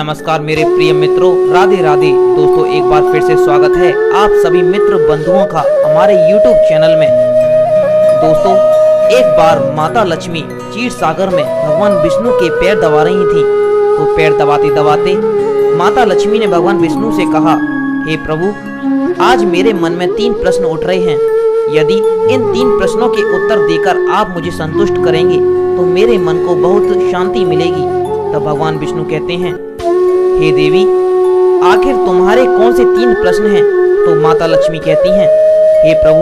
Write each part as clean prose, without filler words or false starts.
नमस्कार मेरे प्रिय मित्रों, राधे राधे। दोस्तों एक बार फिर से स्वागत है आप सभी मित्र बंधुओं का हमारे YouTube चैनल में। दोस्तों एक बार माता लक्ष्मी क्षीर सागर में भगवान विष्णु के पैर दबा रही थी। तो पैर दबाते दबाते माता लक्ष्मी ने भगवान विष्णु से कहा, हे प्रभु, आज मेरे मन में 3 प्रश्न उठ रहे हैं। यदि इन 3 प्रश्नों के उत्तर देकर आप मुझे संतुष्ट करेंगे तो मेरे मन को बहुत शांति मिलेगी। तब भगवान विष्णु कहते हैं, हे देवी, आखिर तुम्हारे कौन से 3 प्रश्न हैं? तो माता लक्ष्मी कहती हैं, हे प्रभु,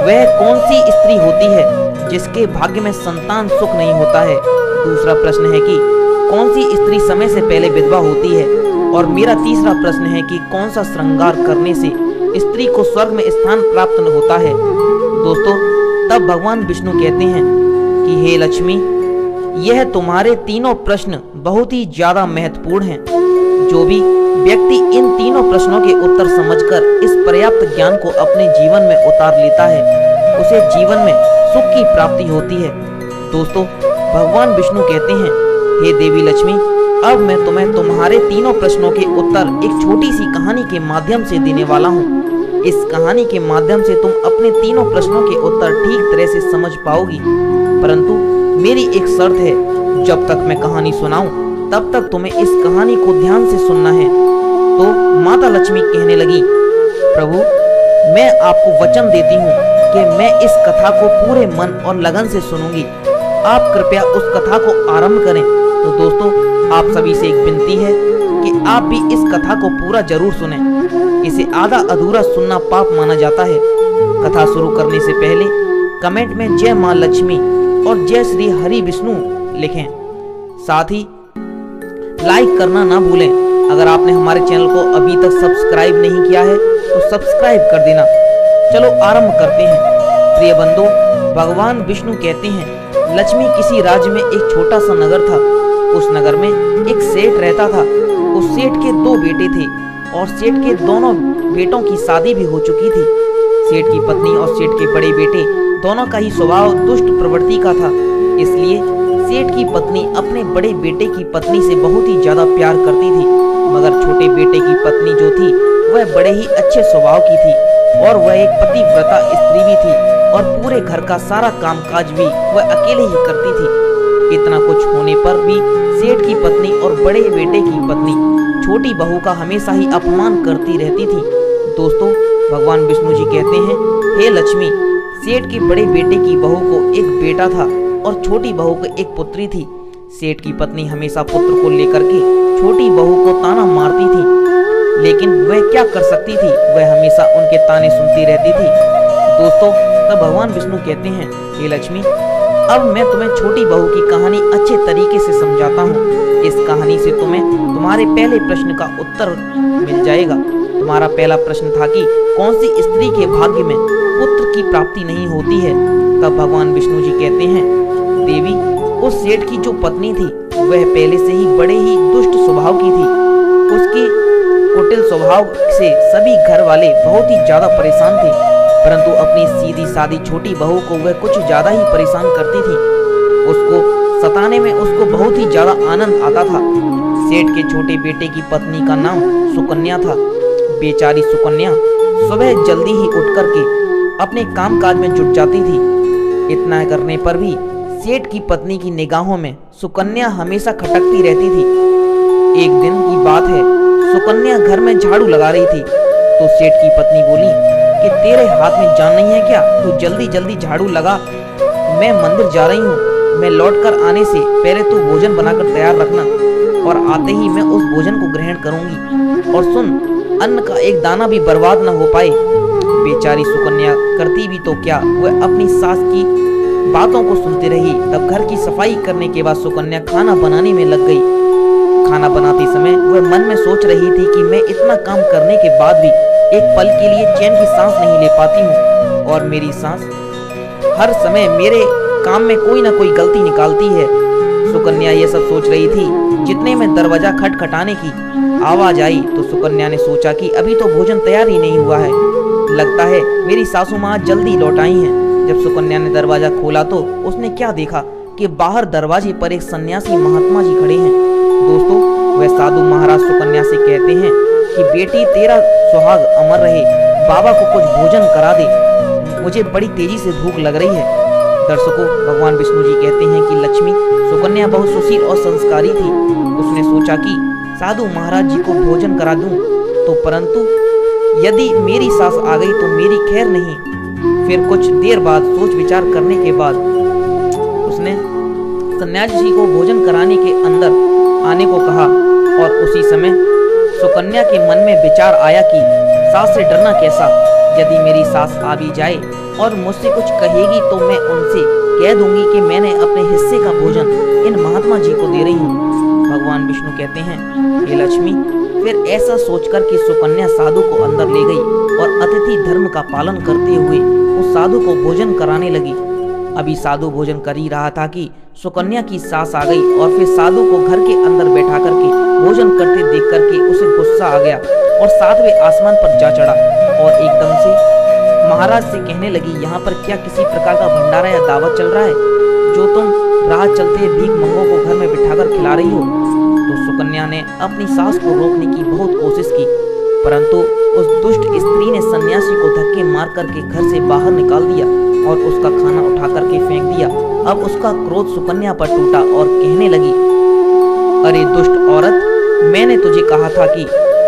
वह कौन सी स्त्री होती है जिसके भाग्य में संतान सुख नहीं होता है? दूसरा प्रश्न है कि कौन सी स्त्री समय से पहले विधवा होती है? और मेरा तीसरा प्रश्न है कि कौन सा श्रृंगार करने से स्त्री को स्वर्ग में स्थान प्राप्त होता है? दोस्तों तब भगवान विष्णु कहते हैं कि हे लक्ष्मी, यह तुम्हारे तीनों प्रश्न बहुत ही ज्यादा महत्वपूर्ण हैं। जो भी व्यक्ति इन तीनों प्रश्नों के उत्तर समझकर इस पर्याप्त ज्ञान को अपने जीवन में उतार लेता है, उसे जीवन में सुख की प्राप्ति होती है। दोस्तों भगवान विष्णु कहते हैं, हे देवी लक्ष्मी, अब मैं तुम्हें तुम्हारे तीनों प्रश्नों के उत्तर एक छोटी सी कहानी के माध्यम से देने वाला हूँ। इस कहानी के माध्यम से तुम अपने तीनों प्रश्नों के उत्तर ठीक तरह से समझ पाओगी, परंतु मेरी एक शर्त है, जब तक मैं कहानी सुनाऊं तब तक तुम्हें इस कहानी को ध्यान से सुनना है। तो माता लक्ष्मी कहने लगी, प्रभु, मैं आपको वचन देती हूँ कि मैं इस कथा को पूरे मन और लगन से सुनूंगी। आप कृपया उस कथा को आरंभ करें। तो दोस्तों आप सभी से एक विनती है कि आप भी इस कथा को पूरा जरूर सुनें। इसे आधा अधूरा सुनना पाप माना जाता है। कथा शुरू करने से पहले कमेंट में जय माँ लक्ष्मी और जय श्री हरि विष्णु लिखें। साथ ही लाइक करना ना भूलें। अगर आपने हमारे चैनल को अभी तक सब्सक्राइब नहीं किया है तो सब्सक्राइब कर देना। चलो आरंभ करते हैं। प्रिय बंधु, भगवान विष्णु कहते हैं, लक्ष्मी किसी राज्य में एक छोटा सा नगर था। उस नगर में एक सेठ रहता था। उस सेठ के 2 बेटे थे और सेठ के दोनों बेटों की शादी भी हो चुकी थी। सेठ की पत्नी और सेठ के बड़े बेटे दोनों का ही स्वभाव दुष्ट प्रवृत्ति का था। इसलिए सेठ की पत्नी अपने बड़े बेटे की पत्नी से बहुत ही ज्यादा प्यार करती थी, मगर छोटे बेटे की पत्नी जो थी वह बड़े ही अच्छे स्वभाव की थी और वह एक पतिव्रता स्त्री भी थी और पूरे घर का सारा कामकाज भी वह अकेले ही करती थी। इतना कुछ होने पर भी सेठ की पत्नी और बड़े बेटे की पत्नी छोटी बहू का हमेशा ही अपमान करती रहती थी। दोस्तों भगवान विष्णु जी कहते हैं, हे लक्ष्मी, सेठ के बड़े बेटे की बहू को एक बेटा था और छोटी बहू को एक पुत्री थी। सेठ की पत्नी हमेशा पुत्र को लेकर के छोटी बहू को ताना मारती थी, लेकिन वह क्या कर सकती थी, वह हमेशा उनके ताने सुनती रहती थी। दोस्तों तब भगवान विष्णु कहते हैं, हे लक्ष्मी, अब मैं तुम्हें छोटी बहू की कहानी अच्छे तरीके से समझाता हूँ। इस कहानी से तुम्हें तुम्हारे पहले प्रश्न का उत्तर मिल जाएगा। तुम्हारा पहला प्रश्न था कि कौन सी स्त्री के भाग्य में पुत्र की प्राप्ति नहीं होती है। तब भगवान विष्णु जी कहते हैं, देवी, उस सेठ की जो पत्नी थी वह पहले से ही बड़े ही दुष्ट स्वभाव की थी। उसके कुटिल स्वभाव से सभी घर वाले बहुत ही ज्यादा परेशान थे, परंतु अपनी सीधी सादी छोटी बहू को वह कुछ ज्यादा ही परेशान करती थी। उसको सताने में उसको बहुत ही ज्यादा आनंद आता था। सेठ के छोटे बेटे की पत्नी का नाम सुकन्या था। बेचारी सुकन्या सुबह जल्दी ही उठ करके अपने कामकाज में जुट जाती थी। इतना करने पर भी सेठ की पत्नी की निगाहों में सुकन्या हमेशा खटकती रहती थी। एक दिन की बात है, सुकन्या घर में झाड़ू लगा रही थी तो सेठ की पत्नी बोली कि तेरे हाथ में जान नहीं है क्या? तू जल्दी जल्दी झाड़ू लगा, मैं मंदिर जा रही हूँ। मैं लौटकर आने से पहले तू भोजन बनाकर तैयार रखना और आते ही मैं उस भोजन को ग्रहण करूंगी। और सुन, अन्न का एक दाना भी बर्बाद न हो पाए। बेचारी सुकन्या करती भी तो क्या, वह अपनी सास की बातों को सुनती रही। तब घर की सफाई करने के बाद सुकन्या खाना बनाने में लग गई। खाना बनाते समय वह मन में सोच रही थी कि मैं इतना काम करने के बाद भी एक पल के लिए चैन की सांस नहीं ले पाती हूँ और मेरी सांस हर समय मेरे काम में कोई ना कोई गलती निकालती है। सुकन्या ये सब सोच रही थी। जितने में दरवाजा खटखटाने की आवाज आई तो सुकन्या ने सोचा कि अभी तो भोजन तैयार ही नहीं हुआ है, लगता है मेरी सासू माँ जल्दी लौट आई हैं। जब सुकन्या ने दरवाजा खोला तो उसने क्या देखा कि बाहर दरवाजे पर एक सन्यासी महात्मा जी खड़े हैं। दोस्तों वह साधु महाराज सुकन्या से कहते हैं कि बेटी तेरा सुहाग अमर रहे, बाबा को कुछ भोजन करा दे, मुझे बड़ी तेजी से भूख लग रही है। दर्शकों, भगवान विष्णु जी कहते हैं कि लक्ष्मी सुकन्या बहुत सुशील और संस्कारी थी। उसने सोचा कि साधु महाराज जी को भोजन करा दूं तो, परंतु यदि मेरी सास आ गई तो मेरी खैर नहीं। फिर कुछ देर बाद सोच विचार करने के बाद उसने सन्यासी जी को भोजन कराने के अंदर आने को कहा और उसी समय सुकन्या के मन में विचार आया कि सास से डरना कैसा, यदि मेरी सास आ भी जाए और मुझसे कुछ कहेगी तो मैं उनसे कह दूंगी कि मैंने अपने हिस्से का भोजन इन महात्मा जी को दे रही हूँ। भगवान विष्णु कहते हैं, हे लक्ष्मी। फिर ऐसा सोचकर कि सुकन्या साधु को अंदर ले गई और अतिथि धर्म का पालन करते हुए उस साधु को भोजन कराने लगी। अभी साधु भोजन कर ही रहा था कि सुकन्या की सास आ गई और फिर साधु को घर के अंदर बैठा करके भोजन करते देख करके उसे गुस्सा आ गया और सातवें आसमान पर जा चढ़ा और एकदम से महाराज से कहने लगी, यहाँ पर क्या किसी प्रकार का भंडारा या दावत चल रहा है जो तुम राह चलते भीख मंगों को घर में बिठाकर खिला रही हो? तो सुकन्या ने अपनी सास को रोकने की बहुत कोशिश की, परंतु उस दुष्ट स्त्री ने सन्यासी को धक्के मार करके घर से बाहर निकाल दिया और उसका खाना उठा करके फेंक दिया। अब उसका क्रोध सुकन्या पर टूटा और कहने लगी, अरे दुष्ट औरत, मैंने तुझे कहा था कि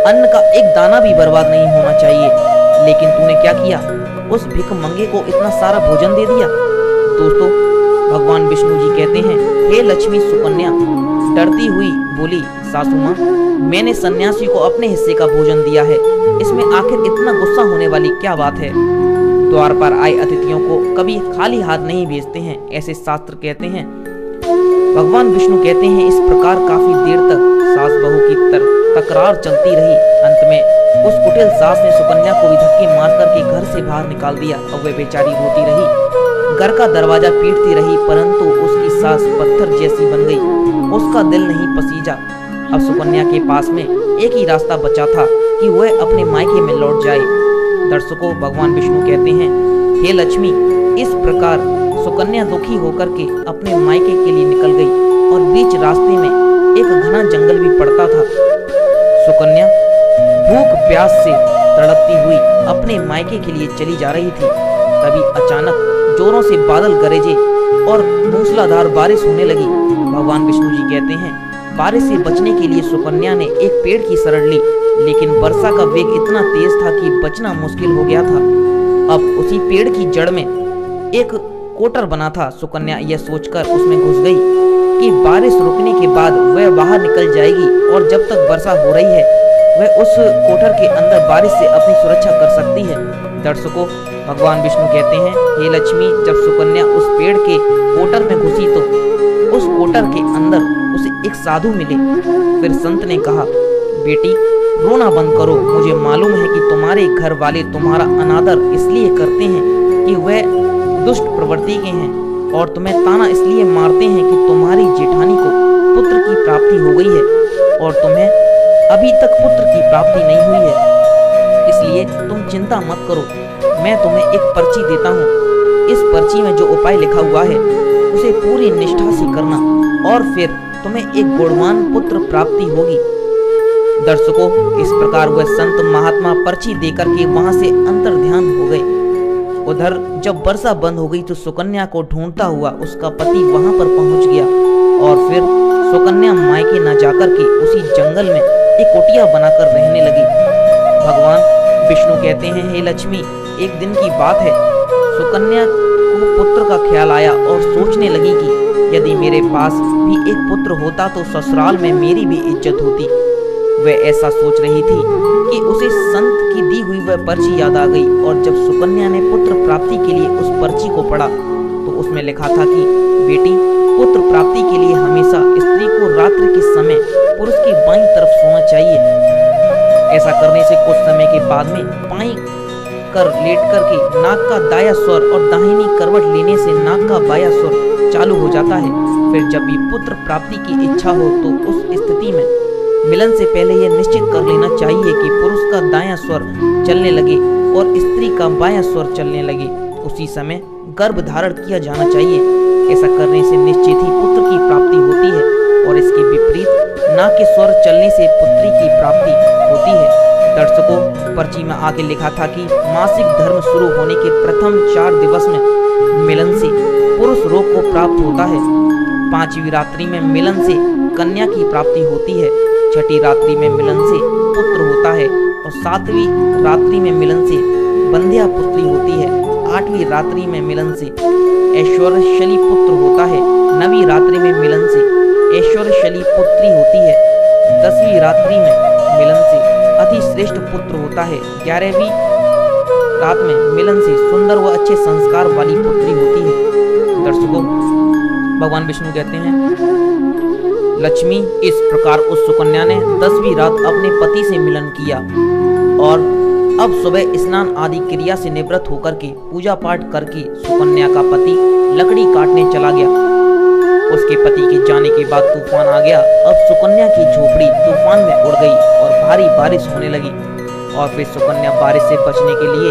अन्न का एक दाना भी बर्बाद नहीं होना चाहिए, लेकिन तूने क्या किया, उस भिख मंगे को इतना सारा भोजन दे दिया। दोस्तों, भगवान विष्णु जी कहते हैं, हे लक्ष्मी। सुकन्या डरती हुई बोली, सासू माँ, मैंने सन्यासी को अपने हिस्से का भोजन दिया है, इसमें आखिर इतना गुस्सा होने वाली क्या बात है? द्वार पर आए अतिथियों को कभी खाली हाथ नहीं भेजते हैं, ऐसे शास्त्र कहते हैं। भगवान विष्णु कहते हैं, इस प्रकार काफी देर तक सास बहू की तकरार चलती रही। अंत में उस कुटिल सास ने सुकन्या को भी धक्के मार करके घर से बाहर निकाल दिया और वह बेचारी रोती रही, घर का दरवाजा पीटती रही, परंतु उसकी सास पत्थर जैसी बन गई, उसका दिल नहीं पसीजा। अब सुकन्या के पास में एक ही रास्ता बचा था कि वह अपने मायके में लौट जाए। दर्शकों, भगवान विष्णु कहते हैं, हे लक्ष्मी। इस प्रकार सुकन्या दुखी होकर के अपने मायके के लिए निकल गई और बीच रास्ते में एक घना जंगल भी पड़ता था। सुकन्या भूख प्यास से तड़पती हुई अपने मायके के लिए चली जा रही थी। तभी अचानक जोरों से बादल गरजे और मूसलाधार बारिश होने लगी। भगवान विष्णु जी कहते हैं, बारिश से बचने के लिए सुकन्या ने एक पेड़ की शरण ली, लेकिन वर्षा का वेग इतना तेज था कि बचना मुश्किल हो गया था। अब उसी पेड़ की जड़ में एक कोटर बना था। सुकन्या यह सोचकर उसमें घुस गई कि बारिश रुकने के बाद वह बाहर निकल जाएगी और जब तक वर्षा हो रही है वह उस कोटर के अंदर बारिश से अपनी सुरक्षा कर सकती है। दर्शकों, भगवान विष्णु कहते हैं, हे लक्ष्मी। जब सुकन्या उस पेड़ के कोटर में घुसी तो उस कोटर के अंदर उसे एक साधु मिले। फिर संत ने कहा, बेटी रोना बंद करो, मुझे मालूम है कि तुम्हारे घर वाले तुम्हारा अनादर इसलिए करते हैं कि वह दुष्ट प्रवृत्ति के हैं और तुम्हें ताना इसलिए मारते हैं कि तुम्हारी जेठानी को पुत्र की प्राप्ति हो गई है और तुम्हें अभी तक पुत्र की प्राप्ति नहीं हुई है, इसलिए तुम चिंता मत करो। मैं तुम्हें एक पर्ची देता हूँ, इस पर्ची में जो उपाय लिखा हुआ है उसे पूरी निष्ठा से करना और फिर तुम्हें एक गुणवान पुत्र प्राप्ति होगी। दर्शकों, इस प्रकार वह संत महात्मा पर्ची देकर के वहां से अंतर ध्यान हो गए। उधर जब वर्षा बंद हो गई तो सुकन्या को ढूंढता हुआ उसका पति वहां पर पहुंच गया और फिर सुकन्या मायके न जाकर के उसी जंगल में एक कुटिया बनाकर रहने लगी। भगवान विष्णु कहते हैं, हे लक्ष्मी। एक दिन की बात है, सुकन्या को पुत्र का ख्याल आया और सोचने लगी कि यदि मेरे पास भी एक पुत्र होता तो ससुराल में मेरी भी इज्जत होती। वह ऐसा सोच रही थी कि उसे संत की दी हुई वह पर्ची याद आ गई और जब सुकन्या ने पुत्र प्राप्ति के लिए उस पर्ची को पढ़ा तो उसमें लिखा था कि बेटी, पुत्र प्राप्ति के लिए हमेशा स्त्री को रात्रि के समय पुरुष की बाईं तरफ सोना चाहिए। ऐसा करने से कुछ समय के बाद में बाईं कर लेट करके नाक का दाया स्वर और दाहिनी करवट लेने से नाक का बाया स्वर चालू हो जाता है। फिर जब भी पुत्र प्राप्ति की इच्छा हो तो उस स्थिति में मिलन से पहले यह निश्चित कर लेना चाहिए कि पुरुष का दायां स्वर चलने लगे और स्त्री का बायां स्वर चलने लगे। उसी समय गर्भ धारण किया जाना चाहिए। ऐसा करने से निश्चित ही पुत्र की प्राप्ति होती है और इसके विपरीत नाक के स्वर चलने से पुत्री की प्राप्ति होती है। दर्शकों, पर्ची में आगे लिखा था कि मासिक धर्म शुरू होने के प्रथम 4 दिवस में मिलन से पुरुष रोग को प्राप्त होता है। 5वीं रात्रि में मिलन से कन्या की प्राप्ति होती है। 6ठी रात्रि में मिलन से पुत्र होता है और 7वीं रात्रि में मिलन से बंध्या पुत्री होती है। 8वीं रात्रि में मिलन से ऐश्वर्यशाली पुत्र होता है। 9वीं रात्रि में मिलन से ऐश्वर्यशाली पुत्री होती है। 10वीं रात्रि में मिलन से अति श्रेष्ठ पुत्र होता है। 11वीं रात में मिलन से सुंदर व अच्छे संस्कार वाली पुत्री होती है। दर्शकों, भगवान विष्णु कहते हैं, लक्ष्मी इस प्रकार उस सुकन्या ने 10वीं रात अपने पति से मिलन किया और अब सुबह स्नान आदि क्रिया से निवृत्त होकर के पूजा पाठ करके सुकन्या का पति लकड़ी काटने चला गया। उसके पति के जाने के बाद तूफान आ गया। अब सुकन्या की झोपड़ी तूफान में उड़ गई और भारी बारिश होने लगी और फिर सुकन्या बारिश से बचने के लिए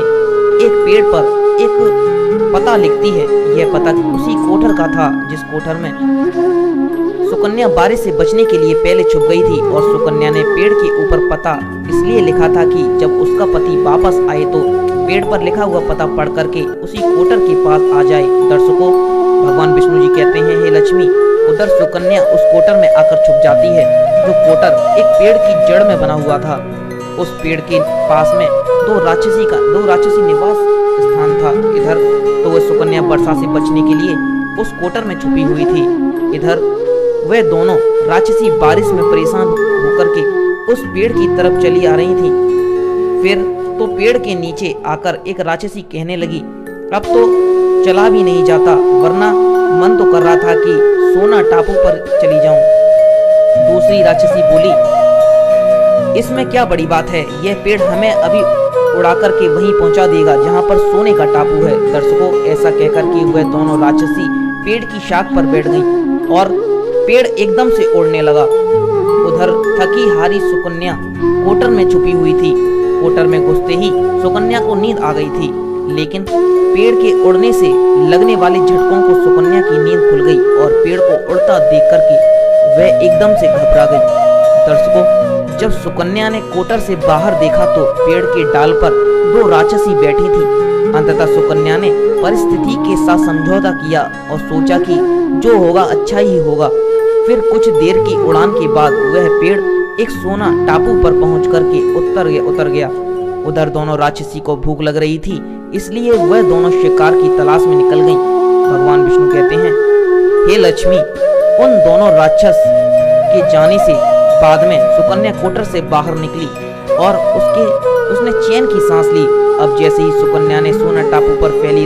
एक पेड़ पर एक पता लिखती है। यह पता उसी कोठर का था जिस कोठर में सुकन्या बारिश से बचने के लिए पहले छुप गई थी। और सुकन्या ने पेड़ के ऊपर पता इसलिए लिखा था कि जब उसका पति वापस आए तो पेड़ पर लिखा हुआ पता पढ़ करके उसी कोठर के पास आ जाए। दर्शकों, भगवान विष्णु जी कहते हैं, हे लक्ष्मी, उधर सुकन्या उस कोठर में आकर छुप जाती है जो कोठर एक पेड़ की जड़ में बना हुआ था। उस पेड़ के पास में दो राक्षसी निवास स्थान था। इधर तो वह सुकन्या वर्षा से बचने के लिए उस कोठर में छुपी हुई थी, इधर वे दोनों राक्षसी बारिश में परेशान होकर के उस पेड़ की तरफ चली आ रही थी। फिर तो पेड़ के नीचे आकर एक राक्षसी कहने लगी, अब तो चला भी नहीं जाता, वरना मन तो कर रहा था कि सोना टापू पर चली जाऊं। दूसरी राक्षसी बोली, इसमें क्या बड़ी बात है, यह पेड़ हमें अभी उड़ा करके वहीं पहुंचा देगा जहां पर सोने का टापू है। दर्शकों, ऐसा कहकर के वह दोनों राक्षसी पेड़ की शाख पर बैठ गईं और पेड़ एकदम से उड़ने लगा। उधर थकी हारी सुकन्या कोटर में छुपी हुई थी। कोटर में घुसते ही सुकन्या को नींद आ गई थी, लेकिन पेड़ के उड़ने से लगने वाले झटकों को सुकन्या की नींद खुल गई और पेड़ को उड़ता देख करके वह एकदम से घबरा गई। दर्शकों, जब सुकन्या ने कोटर से बाहर देखा तो पेड़ के डाल पर दो राक्षसी बैठी थी। अंततः सुकन्या ने परिस्थिति के साथ समझौता किया और सोचा कि जो होगा अच्छा ही होगा। फिर कुछ देर की उड़ान के बाद वह पेड़ एक सोना टापू पर पहुंच करके उतर गया। उधर दोनों राक्षसी को भूख लग रही थी, इसलिए वह दोनों शिकार की तलाश में निकल गईं। भगवान विष्णु कहते हैं, हे लक्ष्मी, उन दोनों राक्षस के जाने से बाद में सुकन्या कोटर से बाहर निकली और उसने चैन की सांस ली। अब जैसे ही सुकन्या ने सोना टापू पर फैली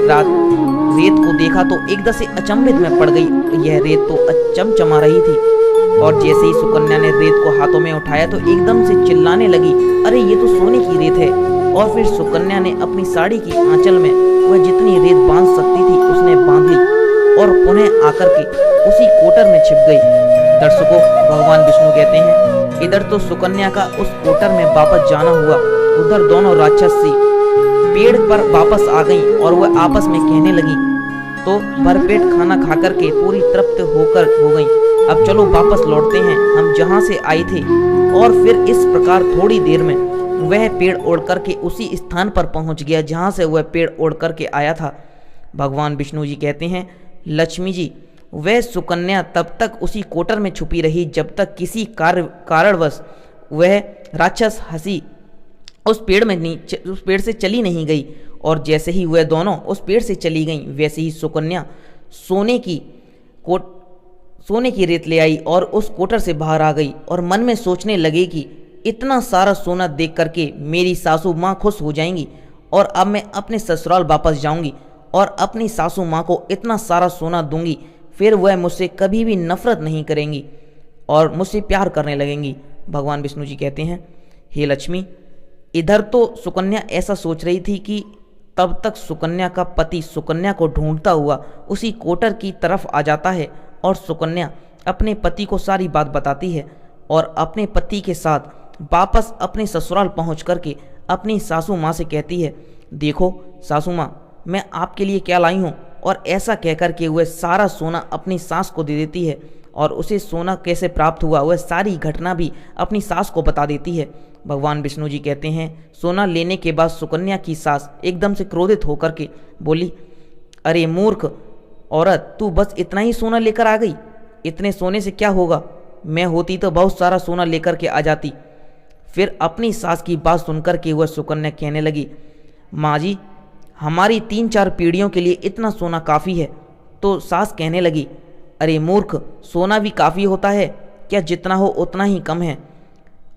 रेत को देखा तो एकदम से अचंभित में पड़ गई। यह रेत तो चमचमा रही थी और जैसे ही सुकन्या ने रेत को हाथों में उठाया तो एकदम से चिल्लाने लगी, अरे ये तो सोने की रेत है। और फिर सुकन्या ने अपनी साड़ी की आंचल में वह जितनी रेत बांध सकती थी उसने बांध ली और पुनः आकर के उसी कोटर में छिप गई। दर्शकों, भगवान विष्णु कहते हैं, इधर तो सुकन्या का उस कोटर में वापस जाना हुआ, उधर दोनों राक्षसी पेड़ पर वापस आ गईं और वह आपस में कहने लगी तो भरपेट खाना खाकर के पूरी तृप्त हो गईं। अब चलो वापस लौटते हैं हम जहां से आए थे। और फिर इस प्रकार थोड़ी देर में वह पेड़ उड़ करके उसी स्थान पर पहुंच गया जहां से वह पेड़ उड़ करके आया था। भगवान विष्णु जी कहते हैं, लक्ष्मी जी, वह सुकन्या तब तक उसी कोटर में छुपी रही जब तक किसी कारणवश वह राक्षस हंसी उस पेड़ से चली नहीं गई। और जैसे ही वह दोनों उस पेड़ से चली गईं, वैसे ही सुकन्या सोने की रेत ले आई और उस कोटर से बाहर आ गई और मन में सोचने लगे कि इतना सारा सोना देख करके मेरी सासू माँ खुश हो जाएंगी और अब मैं अपने ससुराल वापस जाऊंगी और अपनी सासू माँ को इतना सारा सोना दूंगी, फिर वह मुझसे कभी भी नफरत नहीं करेंगी और मुझसे प्यार करने लगेंगी। भगवान विष्णु जी कहते हैं, हे लक्ष्मी, इधर तो सुकन्या ऐसा सोच रही थी कि तब तक सुकन्या का पति सुकन्या को ढूंढता हुआ उसी कोटर की तरफ आ जाता है और सुकन्या अपने पति को सारी बात बताती है और अपने पति के साथ वापस अपने ससुराल पहुंच करके अपनी सासू माँ से कहती है, देखो सासू माँ, मैं आपके लिए क्या लाई हूँ। और ऐसा कहकर के वह सारा सोना अपनी सास को दे देती है और उसे सोना कैसे प्राप्त हुआ वह सारी घटना भी अपनी सास को बता देती है। भगवान विष्णु जी कहते हैं, सोना लेने के बाद सुकन्या की सास एकदम से क्रोधित होकर के बोली, अरे मूर्ख औरत, तू बस इतना ही सोना लेकर आ गई? इतने सोने से क्या होगा? मैं होती तो बहुत सारा सोना लेकर के आ जाती। फिर अपनी सास की बात सुनकर के वह सुकन्या कहने लगी, माँ जी, हमारी 3-4 पीढ़ियों के लिए इतना सोना काफ़ी है। तो सास कहने लगी, अरे मूर्ख, सोना भी काफ़ी होता है क्या? जितना हो उतना ही कम है।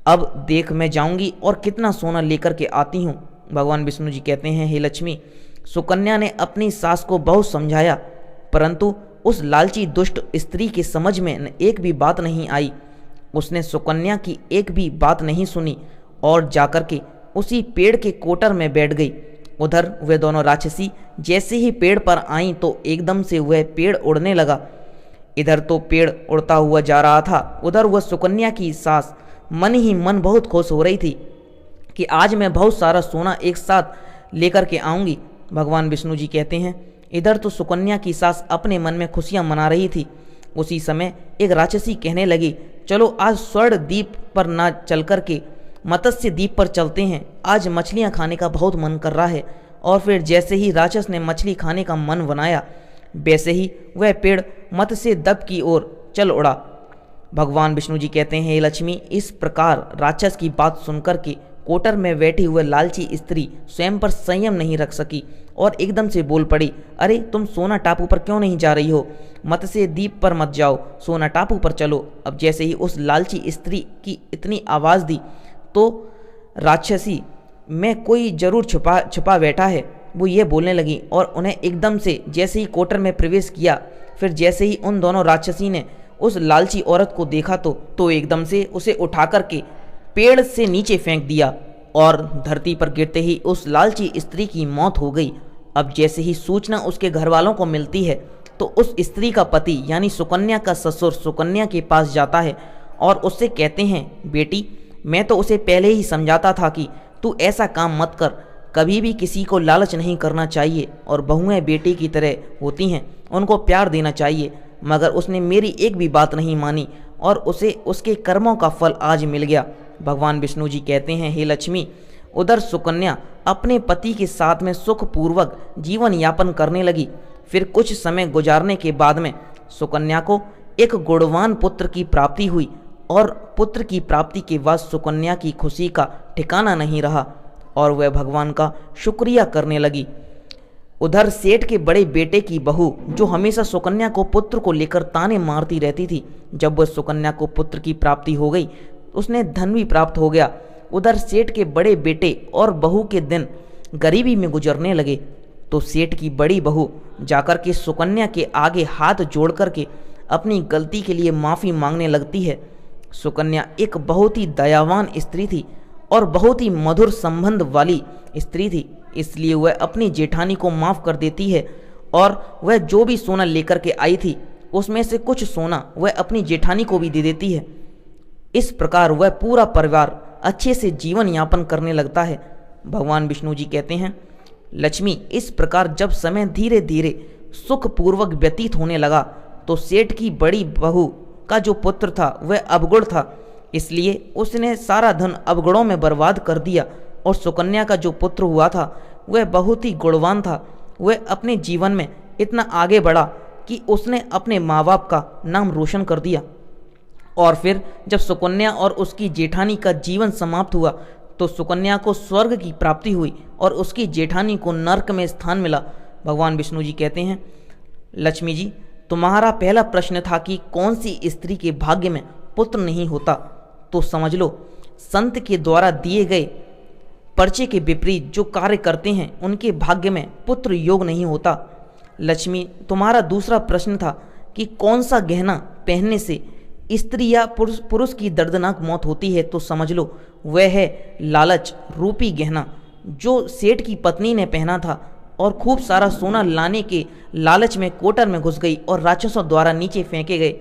अब देख, मैं जाऊंगी और कितना सोना लेकर के आती हूँ। भगवान विष्णु जी कहते हैं, हे लक्ष्मी, सुकन्या ने अपनी सास को बहुत समझाया, परंतु उस लालची दुष्ट स्त्री की समझ में एक भी बात नहीं आई। उसने सुकन्या की एक भी बात नहीं सुनी और जाकर के उसी पेड़ के कोटर में बैठ गई। उधर वे दोनों राक्षसी जैसे ही पेड़ पर आईं तो एकदम से वह पेड़ उड़ने लगा। इधर तो पेड़ उड़ता हुआ जा रहा था, उधर वह सुकन्या की सास मन ही मन बहुत खुश हो रही थी कि आज मैं बहुत सारा सोना एक साथ लेकर के आऊँगी। भगवान विष्णु जी कहते हैं, इधर तो सुकन्या की सास अपने मन में खुशियाँ मना रही थी। उसी समय एक राक्षसी कहने लगी, चलो आज स्वर्ण द्वीप पर ना चल कर के मत्स्य द्वीप पर चलते हैं, आज मछलियाँ खाने का बहुत मन कर रहा है। और फिर जैसे ही राक्षस ने मछली खाने का मन बनाया, वैसे ही वह पेड़ मत्स्य द्वीप की ओर चल उड़ा। भगवान विष्णु जी कहते हैं, हे लक्ष्मी, इस प्रकार राक्षस की बात सुनकर के कोटर में बैठी हुए लालची स्त्री स्वयं पर संयम नहीं रख सकी और एकदम से बोल पड़ी, अरे तुम सोना टापू पर क्यों नहीं जा रही हो? मत्स्य द्वीप पर मत जाओ, सोना टापू पर चलो। अब जैसे ही उस लालची स्त्री की इतनी आवाज़ दी तो राक्षसी में कोई जरूर छुपा बैठा है, वो ये बोलने लगी और उन्हें एकदम से जैसे ही कोटर में प्रवेश किया, फिर जैसे ही उन दोनों राक्षसी ने उस लालची औरत को देखा तो एकदम से उसे उठा कर के पेड़ से नीचे फेंक दिया और धरती पर गिरते ही उस लालची स्त्री की मौत हो गई। अब जैसे ही सूचना उसके घर वालों को मिलती है तो उस स्त्री का पति यानी सुकन्या का ससुर सुकन्या के पास जाता है और उससे कहते हैं, बेटी, मैं तो उसे पहले ही समझाता था कि तू ऐसा काम मत कर, कभी भी किसी को लालच नहीं करना चाहिए और बहुएं बेटी की तरह होती हैं, उनको प्यार देना चाहिए। मगर उसने मेरी एक भी बात नहीं मानी और उसे उसके कर्मों का फल आज मिल गया। भगवान विष्णु जी कहते हैं, हे लक्ष्मी, उधर सुकन्या अपने पति के साथ में सुखपूर्वक जीवन यापन करने लगी। फिर कुछ समय गुजारने के बाद में सुकन्या को एक गुणवान पुत्र की प्राप्ति हुई और पुत्र की प्राप्ति के बाद सुकन्या की खुशी का ठिकाना नहीं रहा और वह भगवान का शुक्रिया करने लगी। उधर सेठ के बड़े बेटे की बहू, जो हमेशा सुकन्या को पुत्र को लेकर ताने मारती रहती थी, जब वह सुकन्या को पुत्र की प्राप्ति हो गई, उसने धन भी प्राप्त हो गया। उधर सेठ के बड़े बेटे और बहू के दिन गरीबी में गुजरने लगे तो सेठ की बड़ी बहू जाकर के सुकन्या के आगे हाथ जोड़ करके अपनी गलती के लिए माफ़ी मांगने लगती है। सुकन्या एक बहुत ही दयावान स्त्री थी और बहुत ही मधुर संबंध वाली स्त्री थी, इसलिए वह अपनी जेठानी को माफ़ कर देती है और वह जो भी सोना लेकर के आई थी उसमें से कुछ सोना वह अपनी जेठानी को भी दे देती है। इस प्रकार वह पूरा परिवार अच्छे से जीवन यापन करने लगता है। भगवान विष्णु जी कहते हैं, लक्ष्मी, इस प्रकार जब समय धीरे धीरे सुखपूर्वक व्यतीत होने लगा तो सेठ की बड़ी बहू का जो पुत्र था वह अवगुण था, इसलिए उसने सारा धन अवगुणों में बर्बाद कर दिया और सुकन्या का जो पुत्र हुआ था वह बहुत ही गुणवान था। वह अपने जीवन में इतना आगे बढ़ा कि उसने अपने माँ बाप का नाम रोशन कर दिया। और फिर जब सुकन्या और उसकी जेठानी का जीवन समाप्त हुआ तो सुकन्या को स्वर्ग की प्राप्ति हुई और उसकी जेठानी को नरक में स्थान मिला। भगवान विष्णु जी कहते हैं, लक्ष्मी जी, तुम्हारा पहला प्रश्न था कि कौन सी स्त्री के भाग्य में पुत्र नहीं होता, तो समझ लो संत के द्वारा दिए गए पर्चे के विपरीत जो कार्य करते हैं उनके भाग्य में पुत्र योग नहीं होता। लक्ष्मी, तुम्हारा दूसरा प्रश्न था कि कौन सा गहना पहनने से स्त्री या पुरुष की दर्दनाक मौत होती है, तो समझ लो वह है लालच रूपी गहना जो सेठ की पत्नी ने पहना था और खूब सारा सोना लाने के लालच में कोटर में घुस गई और राक्षसों द्वारा नीचे फेंके गए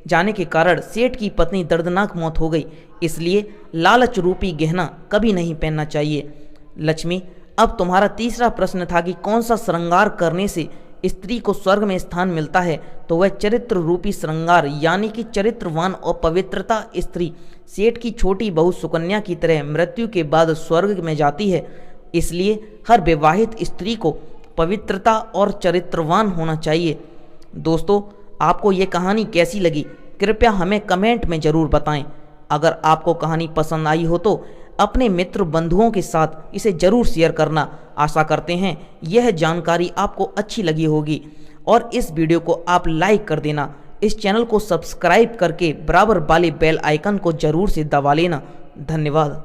जाने के कारण सेठ की पत्नी दर्दनाक मौत हो गई। इसलिए लालच रूपी गहना कभी नहीं पहनना चाहिए। लक्ष्मी, अब तुम्हारा तीसरा प्रश्न था कि कौन सा श्रृंगार करने से स्त्री को स्वर्ग में स्थान मिलता है तो वह चरित्र रूपी श्रृंगार यानी कि चरित्रवान और पवित्रता स्त्री सेठ की छोटी बहू सुकन्या की तरह मृत्यु के बाद स्वर्ग में जाती है। इसलिए हर विवाहित स्त्री को पवित्रता और चरित्रवान होना चाहिए। दोस्तों, आपको ये कहानी कैसी लगी कृपया हमें कमेंट में ज़रूर बताएं। अगर आपको कहानी पसंद आई हो तो अपने मित्र बंधुओं के साथ इसे ज़रूर शेयर करना। आशा करते हैं यह जानकारी आपको अच्छी लगी होगी और इस वीडियो को आप लाइक कर देना। इस चैनल को सब्सक्राइब करके बराबर वाले बेल आइकन को ज़रूर से दबा लेना। धन्यवाद।